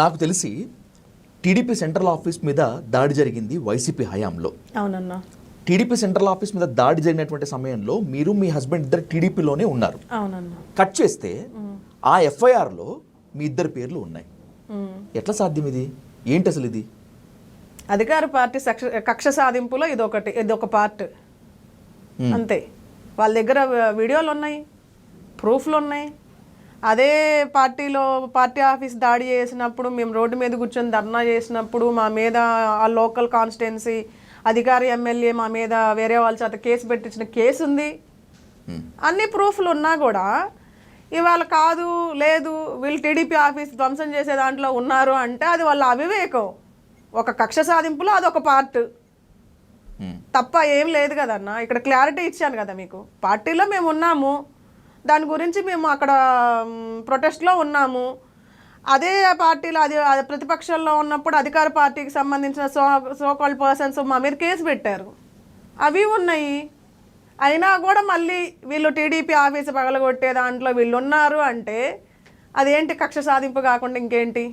నాకు తెలిసి TDP central office మీద దాడి జరిగింది వైసీపీ హయాంలో. అవునన్నా. టీడీపీ సెంట్రల్ ఆఫీస్ మీద దాడి జరిగినటువంటి సమయంలో మీరు మీ హస్బెండ్ ఇద్దరు టీడీపీలోనే ఉన్నారు. అవునన్నా. కట్ చేస్తే ఆ ఎఫ్ఐఆర్లో మీ ఇద్దరు పేర్లు ఉన్నాయి. ఎట్లా సాధ్యం ఇది? ఏంటి అసలు ఇది? అధికార పార్టీ కక్ష సాధింపులో ఇదొక పార్ట్ అంతే. వాళ్ళ దగ్గర వీడియోలు ఉన్నాయి, ప్రూఫ్లు ఉన్నాయి. అదే పార్టీ ఆఫీస్ దాడి చేసినప్పుడు మేము రోడ్డు మీద కూర్చొని ధర్నా చేసినప్పుడు మా మీద ఆ లోకల్ కాన్స్టిట్యున్సీ అధికారి ఎమ్మెల్యే మా మీద వేరే వాళ్ళ చేత కేసు పెట్టించిన కేసు ఉంది. అన్ని ప్రూఫ్లు ఉన్నా కూడా ఇవాళ కాదు లేదు వీళ్ళు టీడీపీ ఆఫీస్ ధ్వంసం చేసే దాంట్లో ఉన్నారు అంటే అది వాళ్ళ అవివేకం. ఒక కక్ష సాధింపులో అదొక పార్ట్ తప్ప ఏం లేదు కదన్నా. ఇక్కడ క్లారిటీ ఇచ్చాను కదా మీకు. పార్టీలో మేము ఉన్నాము, దాని గురించి మేము అక్కడ ప్రొటెస్ట్లో ఉన్నాము. అదే పార్టీలో అది ప్రతిపక్షంలో ఉన్నప్పుడు అధికార పార్టీకి సంబంధించిన సో కాల్డ్ పర్సన్స్ మా మీద కేసు పెట్టారు, అవి ఉన్నాయి. అయినా కూడా మళ్ళీ వీళ్ళు టీడీపీ ఆఫీసు పగలగొట్టే దాంట్లో వీళ్ళు ఉన్నారు అంటే అదేంటి కక్ష సాధింపు కాకుండా ఇంకేంటి?